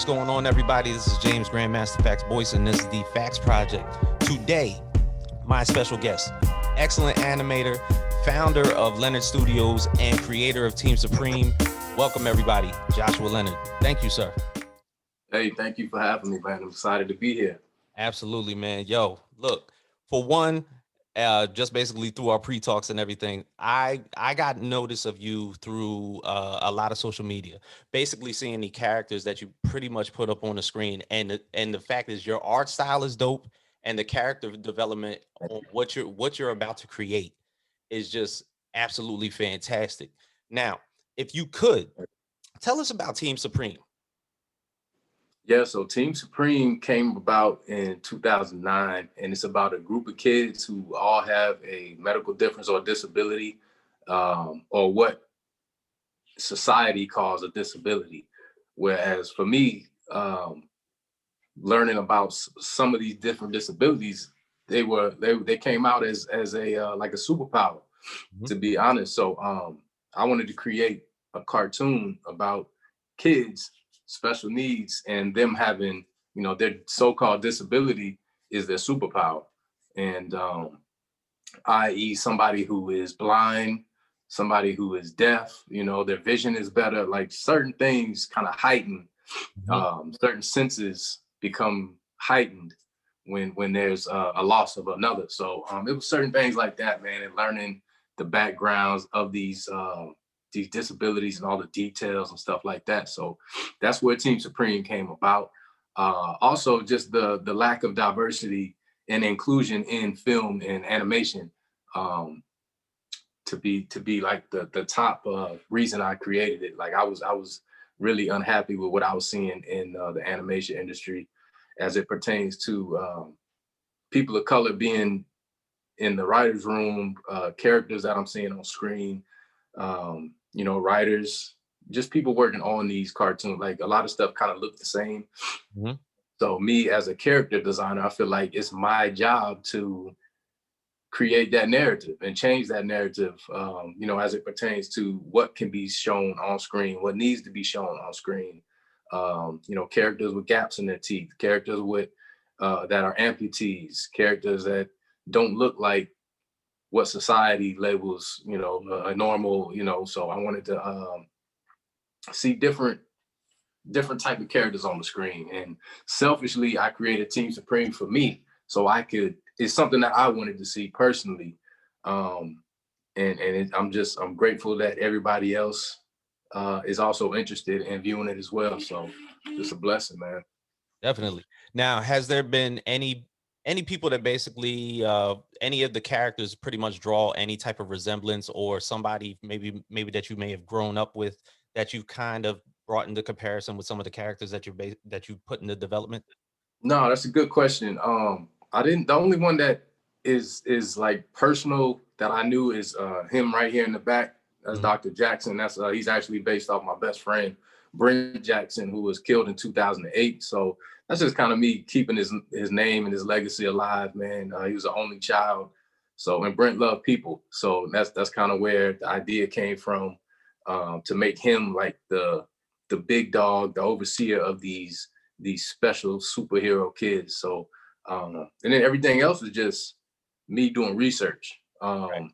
What's going on, everybody? This is James Grandmaster Facts Boyce, and this is the Facts Project. Today, my special guest, excellent animator, founder of Leonard Studios, and creator of Team Supreme. Welcome, everybody, Joshua Leonard. Thank you, sir. Hey, thank you for having me, man. I'm excited to be here. Absolutely, man. Yo, look, for one, just basically through our pre-talks and everything, I got notice of you through a lot of social media, basically seeing the characters that you pretty much put up on the screen, and the fact is your art style is dope, and the character development on what you're about to create is just absolutely fantastic. Now, if you could tell us about Team Supreme. Yeah, so Team Supreme came about in 2009, and it's about a group of kids who all have a medical difference or disability, or what society calls a disability. Whereas for me, learning about some of these different disabilities, they came out as a like a superpower, to be honest. So I wanted to create a cartoon about kids, special needs, and them having, their so-called disability is their superpower. And i.e. somebody who is blind, somebody who is deaf, their vision is better, like certain things kind of heighten, certain senses become heightened when there's a loss of another. So it was certain things like that, man, and learning the backgrounds of these disabilities and all the details and stuff like that. So that's where Team Supreme came about. Also, just the lack of diversity and inclusion in film and animation, to be like the top reason I created it. Like I was really unhappy with what I was seeing in the animation industry as it pertains to people of color being in the writer's room, characters that I'm seeing on screen, writers, just people working on these cartoons. Like a lot of stuff kind of looked the same. Mm-hmm. So me as a character designer, I feel like it's my job to create that narrative and change that narrative, as it pertains to what can be shown on screen, what needs to be shown on screen. Characters with gaps in their teeth, characters with that are amputees, characters that don't look like what society labels, a normal, so I wanted to see different type of characters on the screen. And selfishly, I created Team Supreme for me, so it's something that I wanted to see personally. I'm grateful that everybody else is also interested in viewing it as well. So it's a blessing, man. Definitely. Now, has there been any people that basically any of the characters pretty much draw any type of resemblance, or somebody maybe that you may have grown up with that you've kind of brought into comparison with some of the characters that you put in the development? No, that's a good question. The only one that is like personal that I knew is him right here in the back. That's Dr. Jackson. That's he's actually based off my best friend, Brent Jackson, who was killed in 2008. So that's just kind of me keeping his name and his legacy alive, man. He was the only child. So, and Brent loved people. So that's kind of where the idea came from, to make him like the big dog, the overseer of these special superhero kids. So, and then everything else is just me doing research. Right.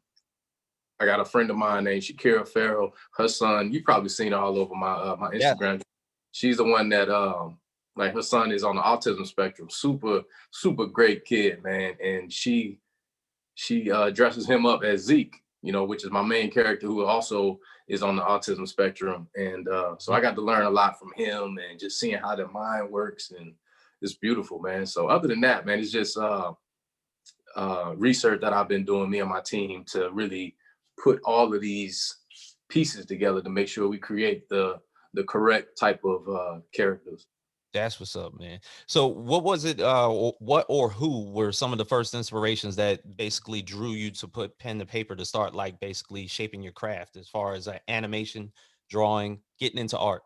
I got a friend of mine named Shakira Farrell. Her son, you probably seen her all over my Instagram. Yeah. She's the one that like her son is on the autism spectrum. Super, super great kid, man. And she dresses him up as Zeke, which is my main character, who also is on the autism spectrum. And so I got to learn a lot from him and just seeing how their mind works. And it's beautiful, man. So other than that, man, it's just research that I've been doing, me and my team, to really put all of these pieces together to make sure we create the correct type of characters. That's what's up, man. So what was it, what or who were some of the first inspirations that basically drew you to put pen to paper to start like basically shaping your craft as far as animation, drawing, getting into art?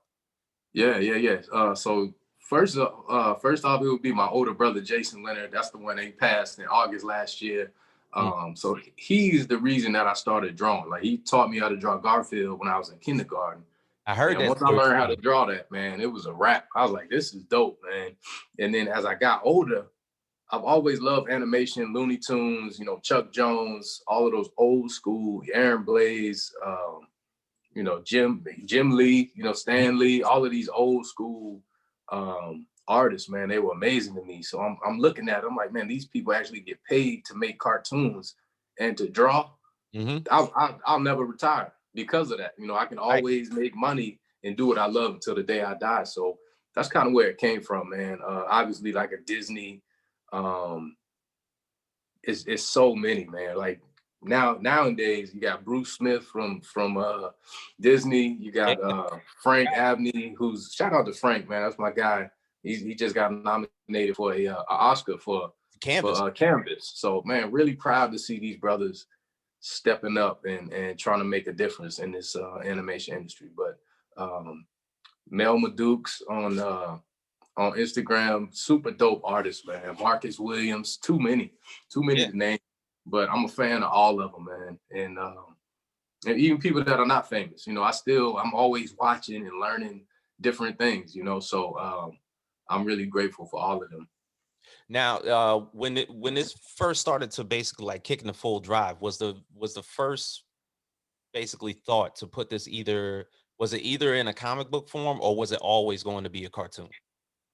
Yeah. So first off, it would be my older brother, Jason Leonard. That's the one that he passed in August last year. So he's the reason that I started drawing. Like he taught me how to draw Garfield when I was in kindergarten. I heard And that once I story. learned how to draw that, man, it was a wrap. I was like, this is dope, man. And then as I got older, I've always loved animation, Looney Tunes, you know, Chuck Jones, all of those old school, Aaron Blaze, you know, Jim Lee, you know, Stan Lee, all of these old school artists, man, they were amazing to me. So I'm looking at them like, man, these people actually get paid to make cartoons and to draw. I'll never retire because of that. You know, I can always make money and do what I love until the day I die. So that's kind of where it came from, man. Obviously, like a Disney, it's so many, man. Like nowadays, you got Bruce Smith from Disney. You got Frank Abney, who's shout out to Frank, man. That's my guy. He just got nominated for a Oscar for Canvas. So man, really proud to see these brothers stepping up and trying to make a difference in this animation industry. But Mel Madukes on Instagram, super dope artist, man. Marcus Williams, too many to name, but I'm a fan of all of them, man. And even people that are not famous, you know, I'm always watching and learning different things, you know. So I'm really grateful for all of them. Now, when this first started to basically like kicking the full drive, was the first basically thought to put this was it either in a comic book form or was it always going to be a cartoon?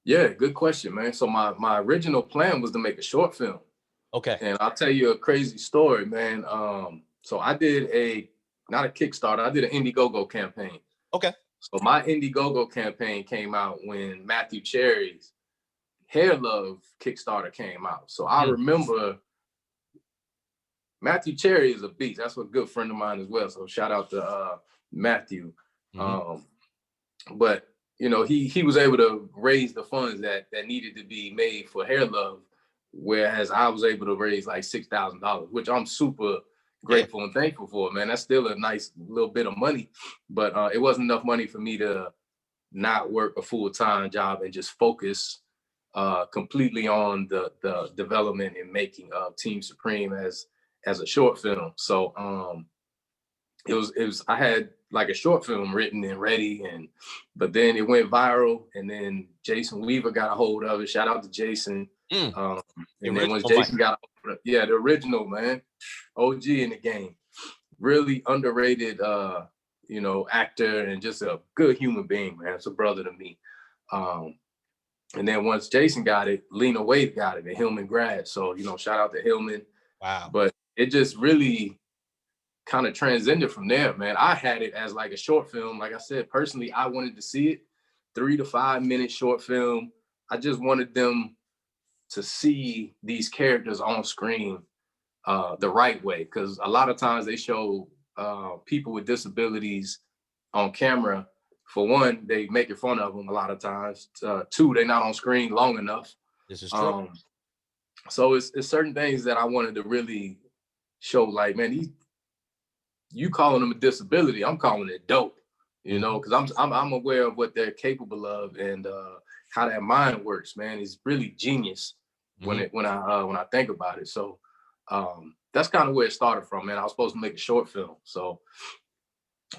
Yeah, good question, man. So my original plan was to make a short film. Okay. And I'll tell you a crazy story, man. So I did not a Kickstarter, I did an Indiegogo campaign. Okay. So my Indiegogo campaign came out when Matthew Cherry's Hair Love Kickstarter came out. So I remember Matthew Cherry is a beast. That's a good friend of mine as well. So shout out to Matthew. But you know, he was able to raise the funds that needed to be made for Hair Love, whereas I was able to raise like $6,000, which I'm super grateful and thankful for, man. That's still a nice little bit of money, but it wasn't enough money for me to not work a full-time job and just focus completely on the development and making of Team Supreme as a short film. So it was I had like a short film written and ready, but then it went viral, and then Jason Weaver got a hold of it. Shout out to Jason. And then once Jason got a hold of it, the original, man, OG in the game, really underrated, you know, actor and just a good human being, man. It's a brother to me. And then once Jason got it, Lena Waithe got it, and Hillman grad. So, you know, shout out to Hillman. Wow. But it just really kind of transcended from there, man. I had it as like a short film. Like I said, personally, I wanted to see it, 3 to 5 minute short film. I just wanted them to see these characters on screen the right way. Because a lot of times they show people with disabilities on camera. For one, they make fun of them a lot of times. Two, they're not on screen long enough. This is true. So it's certain things that I wanted to really show, like, man, you calling them a disability, I'm calling it dope, you know, because I'm aware of what they're capable of and how that mind works, man. It's really genius when I think about it. So that's kind of where it started from, man. I was supposed to make a short film, so.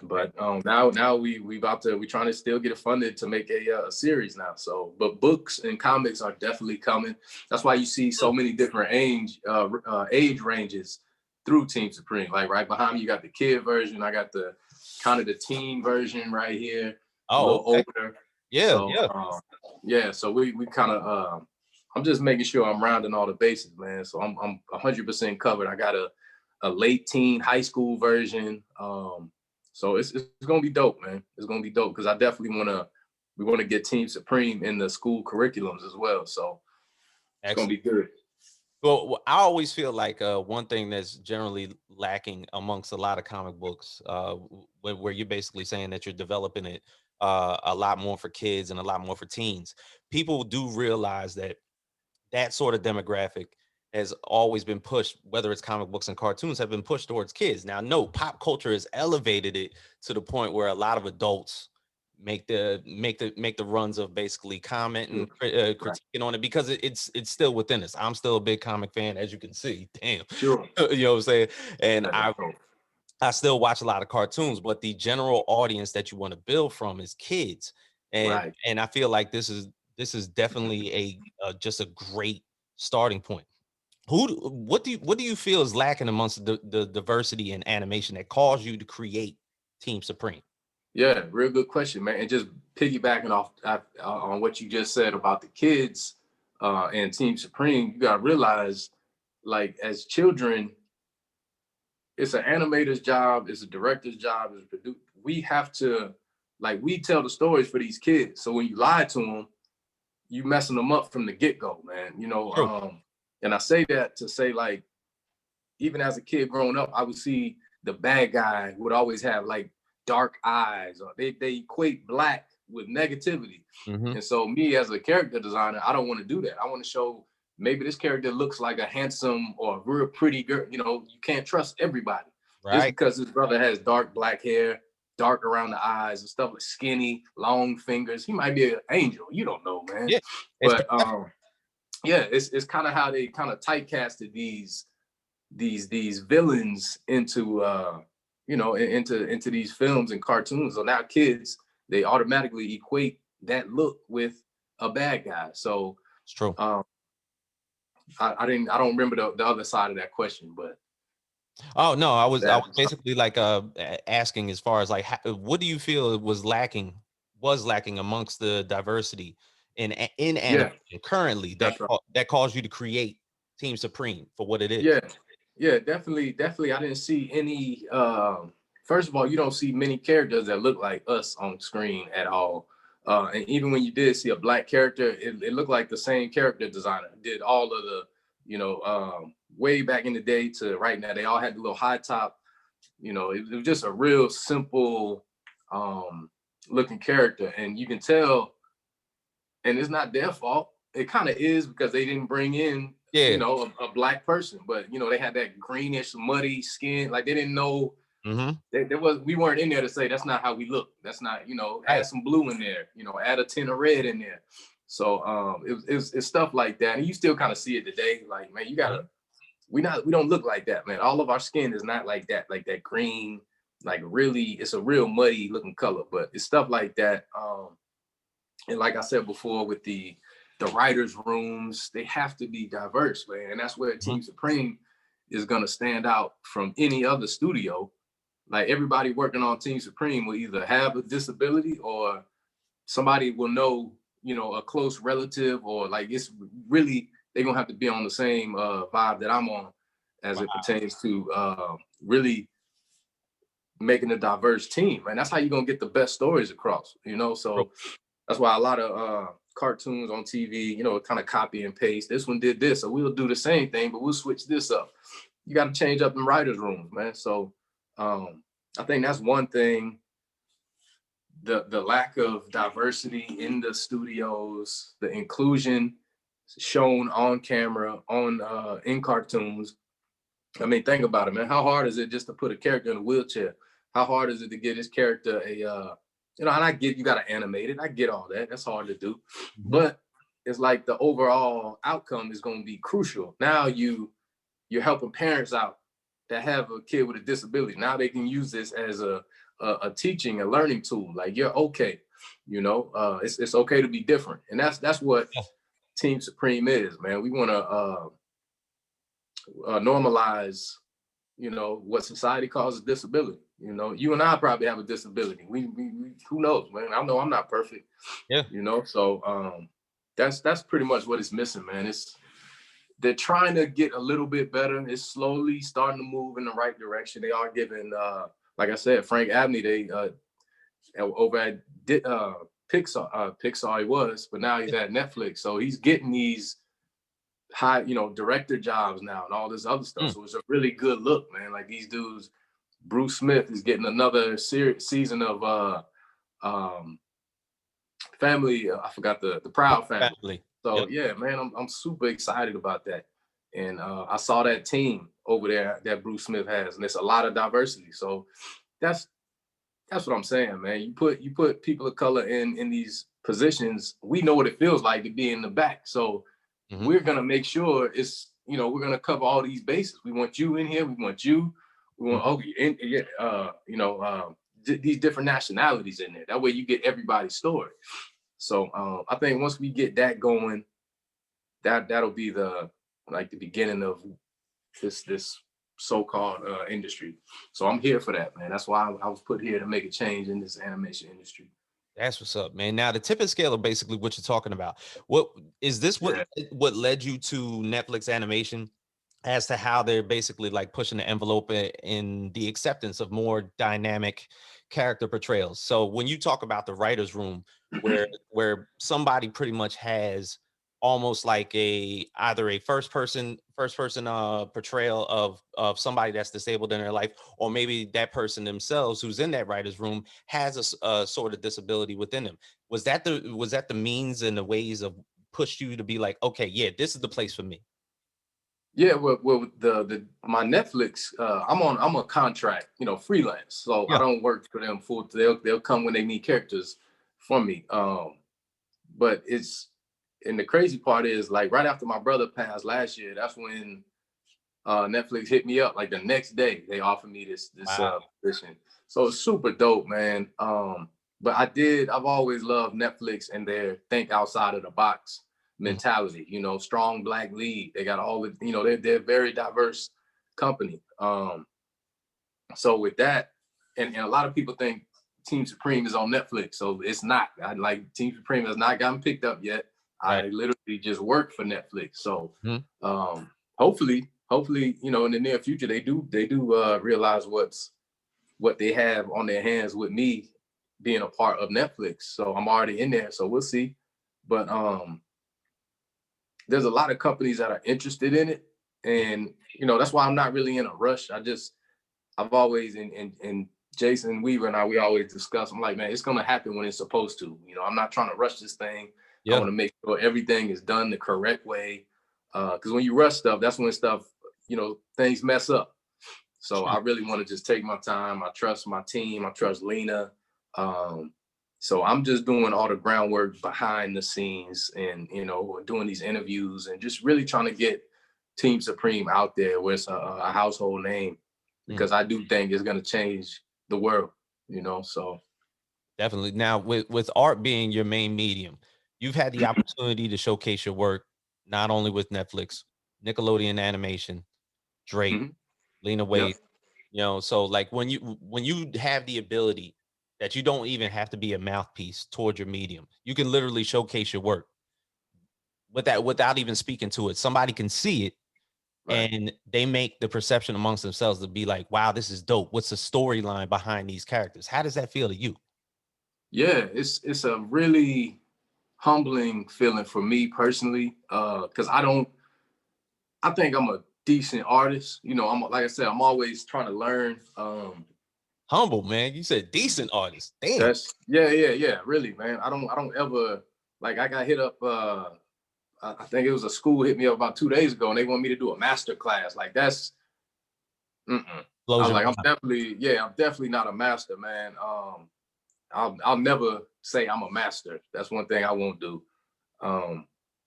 But now we're trying to still get it funded to make a series now. So, but books and comics are definitely coming. That's why you see so many different age ranges through Team Supreme. Like right behind me, you got the kid version. I got the kind of the teen version right here. A little older. Yeah. So, So we kind of I'm just making sure I'm rounding all the bases, man. So I'm 100% covered. I got a late teen high school version. So it's gonna be dope, man. It's gonna be dope because I definitely we want to get Team Supreme in the school curriculums as well. So it's gonna be good. Well, I always feel like one thing that's generally lacking amongst a lot of comic books, where you're basically saying that you're developing it a lot more for kids and a lot more for teens. People do realize that sort of demographic has always been pushed, whether it's comic books and cartoons have been pushed towards kids. Now, no, pop culture has elevated it to the point where a lot of adults make the runs of basically commenting, critiquing on it because it's still within us. I'm still a big comic fan, as you can see. Damn, sure. You know what I'm saying? And I still watch a lot of cartoons, but the general audience that you want to build from is kids. Right. And I feel like this is definitely just a great starting point. What do you feel is lacking amongst the diversity in animation that caused you to create Team Supreme? Yeah, real good question, man. And just piggybacking off on what you just said about the kids and Team Supreme, you gotta realize, like, as children, it's an animator's job, it's a director's job, it's a producer. We have to, like, we tell the stories for these kids. So when you lie to them, you messing them up from the get go, man. True. And I say that to say, like, even as a kid growing up, I would see the bad guy would always have like dark eyes, or they equate black with negativity. Hmm. And so me as a character designer, I don't want to do that. I want to show maybe this character looks like a handsome or a real pretty girl. You can't trust everybody just Right. because his brother has dark black hair, dark around the eyes and stuff, like skinny, long fingers. He might be an angel. You don't know, man. Yeah. It's But yeah, it's kind of how they kind of typecasted these villains into into these films and cartoons. So now kids, they automatically equate that look with a bad guy. So it's true. um I don't remember the other side of that question, but Oh no, I was that basically like asking as far as like what do you feel was lacking amongst the diversity in yeah, animation currently that's right. that caused you to create Team Supreme for what it is? Yeah, yeah, definitely. I didn't see any. First of all, you don't see many characters that look like us on screen at all. And even when you did see a black character, it looked like the same character designer did all of the, way back in the day to right now. They all had the little high top. It was just a real simple um, looking character, and you can tell. And it's not their fault. It kind of is because they didn't bring in Yeah. a black person, but they had that greenish muddy skin, like they didn't know. Hmm. We weren't in there to say that's not how we look, that's not, add Right. some blue in there, add a tint of red in there. So it's stuff like that, and you still kind of see it today, like, man, you gotta, Mhm. we don't look like that, man. All of our skin is not like that green, like, really, it's a real muddy looking color, but it's stuff like that. And like I said before, with the writers' rooms, they have to be diverse, man. And that's where Mhm. Team Supreme is gonna stand out from any other studio. Like, everybody working on Team Supreme will either have a disability, or somebody will know, a close relative, or like, it's really, they're gonna have to be on the same vibe that I'm on, as it Wow. pertains to really making a diverse team. And that's how you're gonna get the best stories across, True. so that's why a lot of cartoons on TV, kind of copy and paste. This one did this, so we'll do the same thing, but we'll switch this up. You got to change up in writers' rooms, man. So I think that's one thing. The lack of diversity in the studios, the inclusion shown on camera, on in cartoons. I mean, think about it, man. How hard is it just to put a character in a wheelchair? How hard is it to get this character and I get, you got to animate it. I get all that. That's hard to do. Mhm. But it's like the overall outcome is going to be crucial. Now you're helping parents out that have a kid with a disability. Now they can use this as a teaching, a learning tool. Like, you're okay. It's okay to be different. And that's what Yeah. Team Supreme is, man. We want to normalize, what society calls a disability. You and I probably have a disability. We who knows, man. I know I'm not perfect. Yeah. So that's pretty much what it's missing, man. They're trying to get a little bit better. It's slowly starting to move in the right direction. They are giving, like I said, Frank Abney, they over at Pixar he was, but now he's at Netflix. So he's getting these high, director jobs now and all this other stuff. Mm. So it's a really good look, man. Like, these dudes, Bruce Smith is getting another season of um Family. I forgot the Proud Family. Family. So Yep. yeah, man, I'm super excited about that. And I saw that team over there that Bruce Smith has, and it's a lot of diversity. So that's that's what I'm saying, man. You put people of color in these positions. We know what it feels like to be in the back. So Mhm. we're gonna make sure we're gonna cover all these bases. We want you in here. We want you. We want these different nationalities in there. That way you get everybody's story. So I think once we get that going, that'll be the beginning of this so-called industry. So I'm here for that, man. That's why I was put here to make a change in this animation industry. That's what's up, man. Now the tipping scale of basically what you're talking about. What is this? What led you to Netflix animation? As to how they're basically like pushing the envelope in the acceptance of more dynamic character portrayals. So when you talk about the writer's room, where somebody pretty much has almost like either a first person portrayal of somebody that's disabled in their life, or maybe that person themselves who's in that writer's room has a sort of disability within them. Was that the means and the ways of pushed you to be like, okay, yeah, this is the place for me? Yeah, well, my Netflix, I'm a contract, freelance, so I don't work for them full. They'll come when they need characters from me. But and the crazy part is, like, right after my brother passed last year, that's when Netflix hit me up. Like the next day, they offered me this position. So it's super dope, man. But I've always loved Netflix and their think outside of the box mentality, strong Black lead. They got all the, they're a very diverse company. So with that, and a lot of people think Team Supreme is on Netflix. So it's not. Team Supreme has not gotten picked up yet. Right. I literally just work for Netflix. So hopefully, in the near future, they do realize what they have on their hands with me being a part of Netflix. So I'm already in there. So we'll see. But there's a lot of companies that are interested in it. And, that's why I'm not really in a rush. I've always, and Jason Weaver and we always discuss, I'm like, man, it's going to happen when it's supposed to. I'm not trying to rush this thing. I want to make sure everything is done the correct way. Because when you rush stuff, that's when stuff, things mess up. So I really want to just take my time. I trust my team. I trust Lena. So I'm just doing all the groundwork behind the scenes and, doing these interviews and just really trying to get Team Supreme out there where it's a household name, because I do think it's going to change the world, so. Definitely. Now with art being your main medium, you've had the opportunity to showcase your work, not only with Netflix, Nickelodeon Animation, Drake, Lena Waithe, so like when you have the ability that you don't even have to be a mouthpiece towards your medium, you can literally showcase your work without even speaking to it. Somebody can see it, right, and they make the perception amongst themselves to be like, wow, this is dope. What's the storyline behind these characters? How does that feel to you? Yeah, it's a really humbling feeling for me personally, because I think I'm a decent artist. I'm, like I said, I'm always trying to learn. Humble, man. You said decent artist. Damn. That's yeah. Really, man. I don't ever, like, I got hit up. I think it was a school hit me up about 2 days ago, and they want me to do a master class. Like, that's. I was like, I'm definitely not a master, man. I'll never say I'm a master. That's one thing I won't do.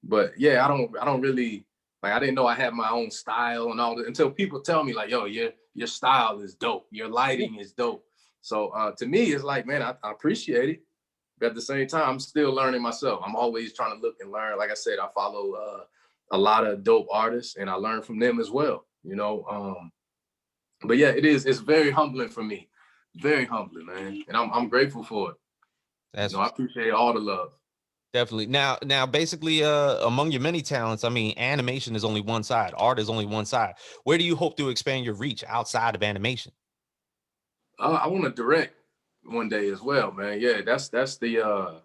But yeah, I don't really, like, I didn't know I had my own style and all that until people tell me, like, yo, your style is dope. Your lighting is dope. So to me, it's like, man, I appreciate it. But at the same time, I'm still learning myself. I'm always trying to look and learn. Like I said, I follow a lot of dope artists and I learn from them as well, But yeah, it's very humbling for me. Very humbling, man. And I'm grateful for it. I appreciate all the love. Definitely. Now, basically, among your many talents, I mean, animation is only one side. Art is only one side. Where do you hope to expand your reach outside of animation? I want to direct one day as well, man. Yeah, that's the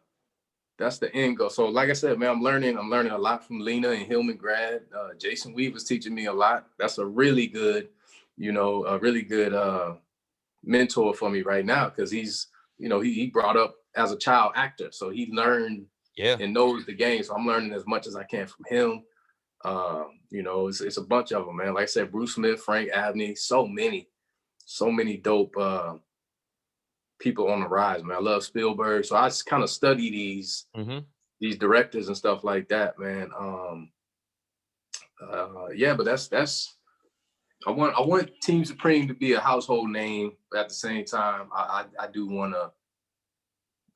end goal. So, like I said, man, I'm learning a lot from Lena and Hillman grad. Jason Weaver's teaching me a lot. That's a really good, mentor for me right now, because he's, he brought up as a child actor, so he learned and knows the game. So I'm learning as much as I can from him. It's a bunch of them, man. Like I said, Bruce Smith, Frank Abney, so many dope people on the rise, man. I love Spielberg, so I just kind of study these directors and stuff like that, man. But that's I want Team Supreme to be a household name, but at the same time, I do want to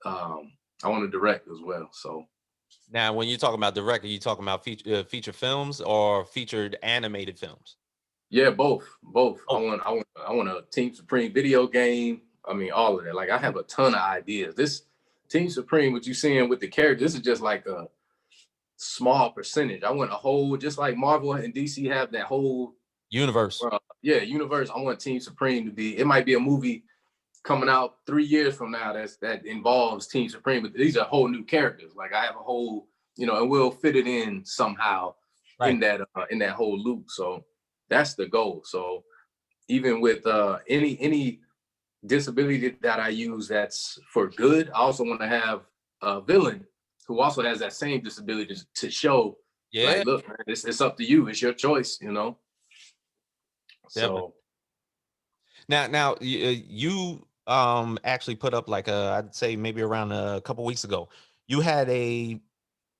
I want to direct as well. So Now, when you're talking about direct, are you talking about feature films or featured animated films? yeah, both. I Oh, want a Team Supreme video game. I mean, all of that. Like I have a ton of ideas. This Team Supreme, what you seeing with the character, this is just like a small percentage. I want a whole, just like Marvel and DC have that whole universe. universe. I want Team Supreme to be. It might be a movie coming out 3 years from now that involves Team Supreme, but these are whole new characters. Like I have a whole, and we'll fit it in somehow Right. in that whole loop. So that's the goal. So even with any disability that I use that's for good, I also want to have a villain who also has that same disability to show, Yeah, like, look, man, it's up to you. It's your choice. definitely. So Now, you actually put up like I'd say maybe around a couple weeks ago, you had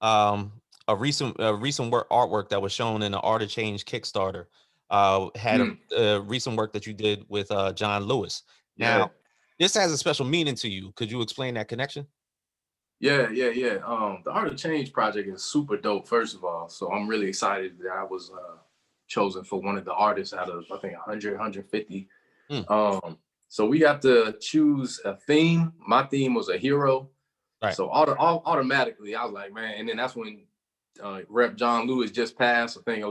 um a recent work artwork that was shown in the Art of Change Kickstarter. Had mm, a recent work that you did with John Lewis. yeah. Now, this has a special meaning to you. Could you explain that connection? Yeah. The Art of Change project is super dope, first of all. So I'm really excited that I was chosen for one of the artists out of, I think, 100, 150. Mm, So we got to choose a theme. My theme was a hero. right. So automatically, I was like, man. And then that's when Rep John Lewis just passed, I think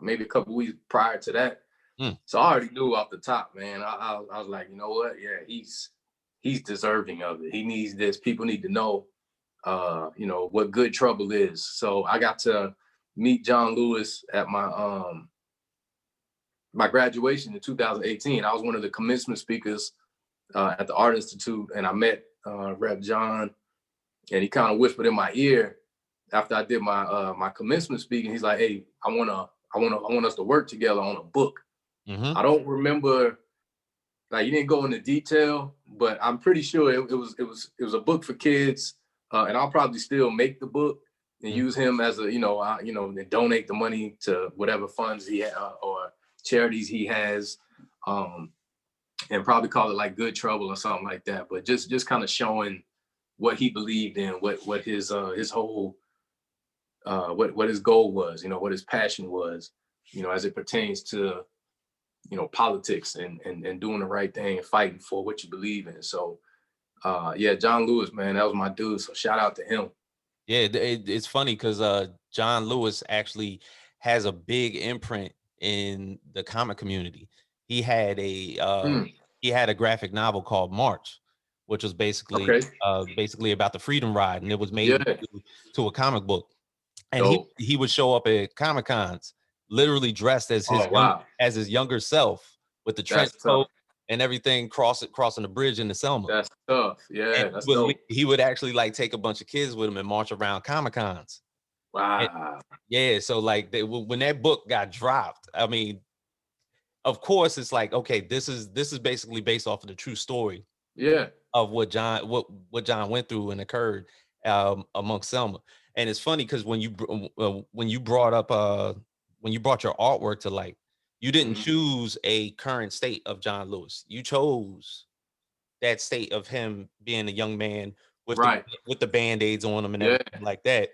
maybe a couple weeks prior to that. Mm, So I already knew off the top, man. I was like, you know what? Yeah, he's deserving of it. He needs this. People need to know what good trouble is. So I got to meet John Lewis at my graduation in 2018. I was one of the commencement speakers at the Art Institute, and I met Rep John, and he kind of whispered in my ear after I did my commencement speaking. He's like, "Hey, I want us to work together on a book." mm-hmm. I don't remember, like, you didn't go into detail, but I'm pretty sure it was a book for kids, and I'll probably still make the book and use him as a and donate the money to whatever funds he or charities he has, and probably call it like Good Trouble or something like that. But just kind of showing what he believed in, what his whole what his goal was, what his passion was, as it pertains to politics and doing the right thing and fighting for what you believe in. So yeah, John Lewis, man, that was my dude. So shout out to him. Yeah, it's funny because John Lewis actually has a big imprint in the comic community. He had a Mm, he had a graphic novel called March, which was okay. basically about the Freedom Ride, and it was made Yeah. to a comic book. And he Dope. he would show up at Comic Cons, literally dressed Oh wow. as his younger self with the trench That's coat tough. and everything, crossing the bridge into Selma. That's tough. And Yeah, that's dope. he would actually like take a bunch of kids with him and march around Comic Cons. Wow. Yeah, so like when that book got dropped, I mean, of course, it's like, okay, this is basically based off of the true story Yeah. of what John went through and occurred amongst Selma. And it's funny because when you brought up when you brought your artwork to light, you didn't Mhm. choose a current state of John Lewis. You chose that state of him being a young man Right. with the band-aids on him and Yeah. everything like that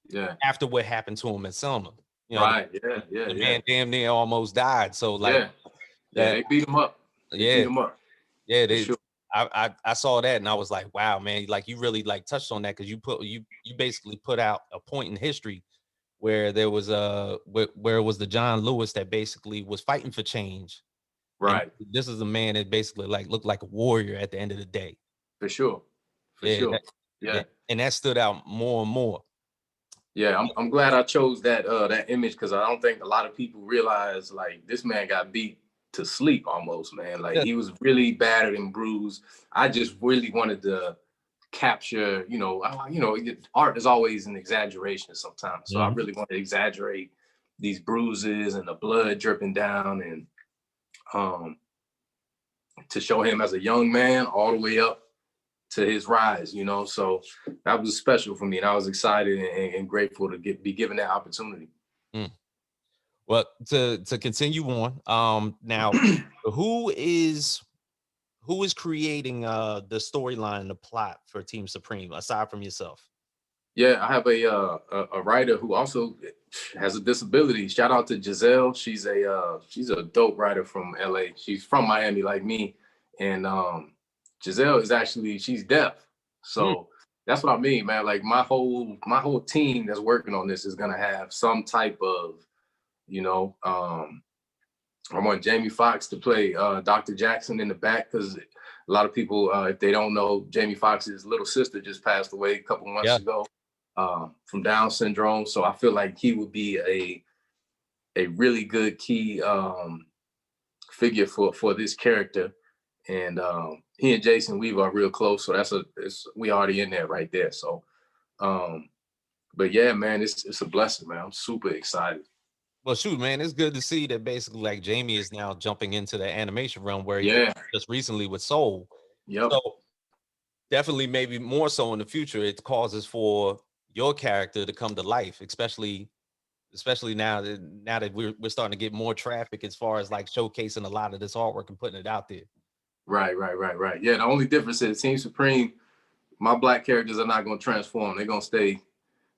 Yeah. after what happened to him in Selma. You know, Right. Yeah. Yeah. the Yeah. man damn near almost died. So like Yeah. Yeah. that, They beat him up. They beat yeah, him up yeah. for sure. I saw that and I was like, wow, man, like you really like touched on that because you basically put out a point in history where there was where it was the John Lewis that basically was fighting for change. And Right. this is a man that basically like looked like a warrior at the end of the day. For sure. For Yeah, sure. Yeah. and that stood out more and more. Yeah, I'm glad I chose that image because I don't think a lot of people realize, like, this man got beat to sleep almost, man. Like Yeah. he was really battered and bruised. I just really wanted to capture, art is always an exaggeration sometimes. So I Mhm. really wanted to exaggerate these bruises and the blood dripping down, and um to show him as a young man all the way up to his rise. So that was special for me, and I was excited and grateful to be given that opportunity. Mm. Well, to continue on, now who is creating the storyline, the plot for Team Supreme aside from yourself? Yeah, I have a writer who also has a disability. Shout out to Giselle. She's a dope writer from LA. She's from Miami like me. And Giselle is actually, she's deaf. Mm, So that's what I mean, man. Like my whole team that's working on this is gonna have some type of, you know, I want Jamie Foxx to play Dr. Jackson in the back, because a lot of people, if they don't know, Jamie Foxx's little sister just passed away a couple months yeah. ago from Down syndrome. So I feel like he would be a really good key figure for this character. And he and Jason Weaver are real close, so we already in there right there. So, but yeah, man, it's a blessing, man. I'm super excited. Well, shoot, man, it's good to see that basically like Jamie is now jumping into the animation realm where he was Yeah. just recently with Soul. Yep. So definitely, maybe more so in the future, it causes for your character to come to life, especially now that we're starting to get more traffic as far as like showcasing a lot of this artwork and putting it out there. Right. Yeah. The only difference is Team Supreme, my black characters are not going to transform. They're going to stay,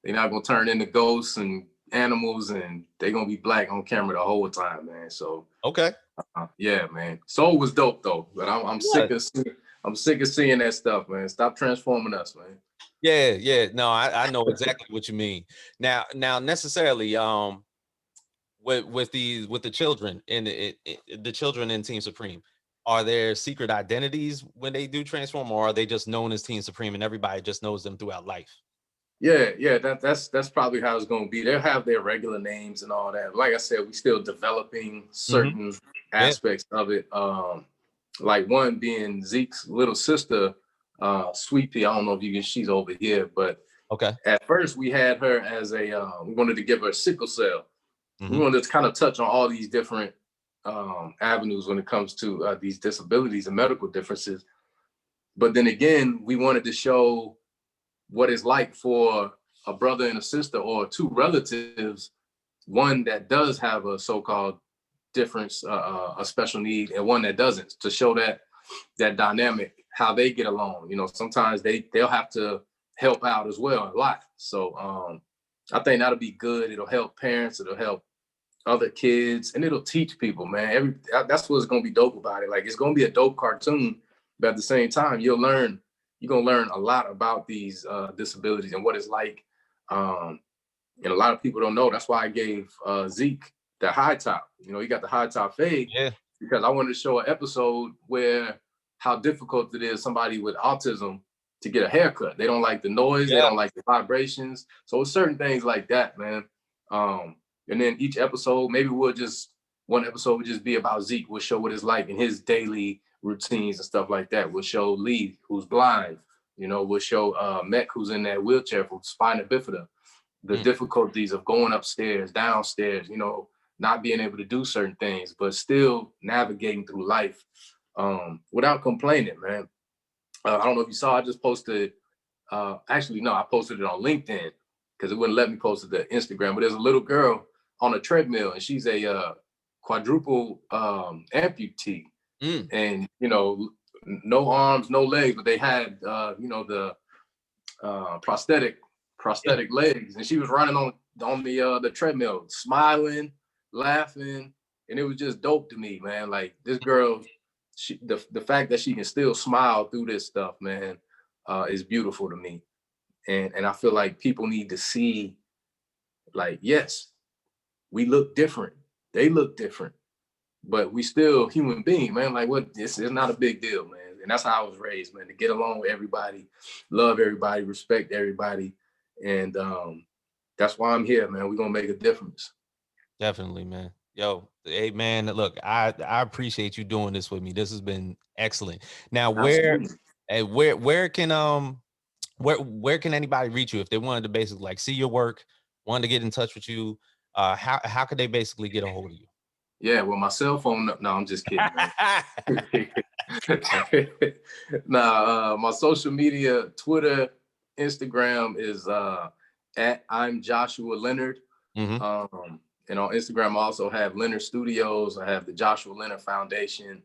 they're not going to turn into ghosts and animals, and they're going to be black on camera the whole time, man. So, Okay. yeah, man. Soul was dope, though. But I'm sick What? of seeing that stuff, man. Stop transforming us, man. Yeah. No, I know exactly what you mean. Now necessarily, with the children in the children in Team Supreme, are there secret identities when they do transform, or are they just known as Team Supreme and everybody just knows them throughout life? Yeah. That's probably how it's going to be. They'll have their regular names and all that. Like I said, we still developing Hmm. certain Yeah. aspects of it. Like one being Zeke's little sister, Sweet Pea. I don't know if you can, she's over here, but Okay. at first we had her as we wanted to give her sickle cell. We Hmm. wanted to kind of touch on all these different avenues when it comes to these disabilities and medical differences. But then again, we wanted to show what it's like for a brother and a sister, or two relatives, one that does have a so-called difference, a special need, and one that doesn't, to show that dynamic, how they get along. You know, sometimes they'll have to help out as well a lot. So I think that'll be good. It'll help parents, it'll help other kids, and it'll teach people, man. That's what's gonna be dope about it. Like, it's gonna be a dope cartoon, but at the same time, you're gonna learn a lot about these disabilities and what it's like. Um, and a lot of people don't know. That's why I gave Zeke the high top. You know, he got the high top fade, Yeah. because I wanted to show an episode where how difficult it is somebody with autism to get a haircut. They don't like the noise, they Yeah. don't like the vibrations. So it's certain things like that, man. And then each episode, maybe one episode would just be about Zeke. We'll show what it's like in his daily routines and stuff like that. We'll show Lee, who's blind. You know, we'll show Mech, who's in that wheelchair for spina bifida, the Mm. difficulties of going upstairs, downstairs, you know, not being able to do certain things, but still navigating through life without complaining, man. I don't know if you saw, I just posted, actually, no, I posted it on LinkedIn because it wouldn't let me post it to Instagram, but there's a little girl on a treadmill, and she's a quadruple amputee. Mm. And, you know, no arms, no legs, but they had, the prosthetic Yeah. legs, and she was running on the treadmill, smiling, laughing, and it was just dope to me, man. Like, this girl, the fact that she can still smile through this stuff, man, is beautiful to me. And I feel like people need to see, like, yes, we look different, they look different, but we still human being, man. Like, what, it's not a big deal, man. And that's how I was raised, man, to get along with everybody, love everybody, respect everybody. And that's why I'm here, man. We're gonna make a difference. Definitely, man. Yo, hey, man. Look, I appreciate you doing this with me. This has been excellent. Now, Absolutely. where can where can anybody reach you if they wanted to basically like see your work, wanted to get in touch with you? How could they basically get a hold of you? Yeah, well, my cell phone, no, I'm just kidding, man. Nah, my social media, Twitter, Instagram is at I'm Joshua Leonard. Hmm. Um, And on Instagram, I also have Leonard Studios. I have the Joshua Leonard Foundation.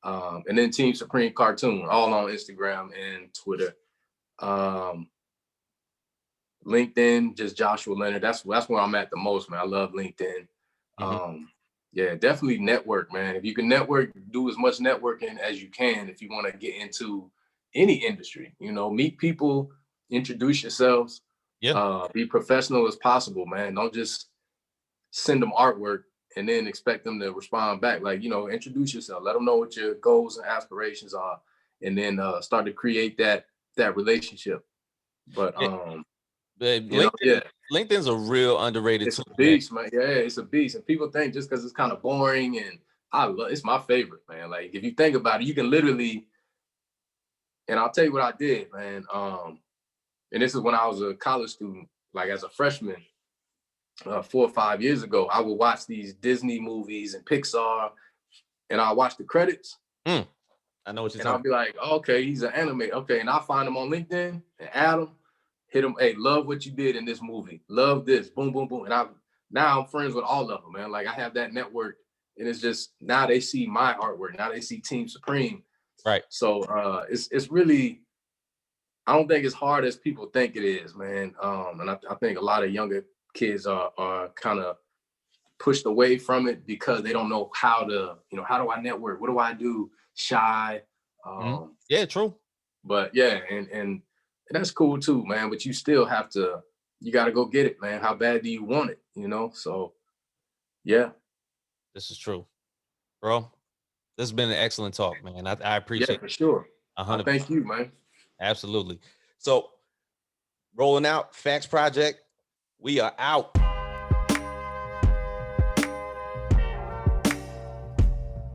And then Team Supreme Cartoon, all on Instagram and Twitter. LinkedIn, just Joshua Leonard. That's where I'm at the most, man. I love LinkedIn. Yeah, definitely network, man. If you can network, do as much networking as you can if you want to get into any industry. You know, meet people, introduce yourselves, be professional as possible, man. Don't just send them artwork and then expect them to respond back. Like, you know, introduce yourself, let them know what your goals and aspirations are, and then start to create that relationship. But LinkedIn's a real underrated it's tool, a beast, man. Yeah, it's a beast. And people think just because it's kind of boring, and it's my favorite, man. Like, if you think about it, you can literally, and I'll tell you what I did, man. And this is when I was a college student, like as a freshman, 4 or 5 years ago. I would watch these Disney movies and Pixar, and I'll watch the credits. I know what you're talking about. And I'll be like, okay, he's an animator. Okay, and I'll find him on LinkedIn and add him, hit him. Hey, love what you did in this movie. Love this. Boom, boom, boom. And now I'm friends with all of them, man. Like, I have that network, and it's just, now they see my artwork. Now they see Team Supreme. Right. So it's really, I don't think it's hard as people think it is, man. And I think a lot of younger kids are kind of pushed away from it because they don't know how to, how do I network? What do I do? Shy. Yeah, true. But yeah, and that's cool too, man. But you still have to, you got to go get it, man. How bad do you want it? So yeah. This is true, bro. This has been an excellent talk, man. I appreciate it. Yeah, for sure. 100%. Thank you, man. Absolutely. So, rolling out Facts Project. We are out.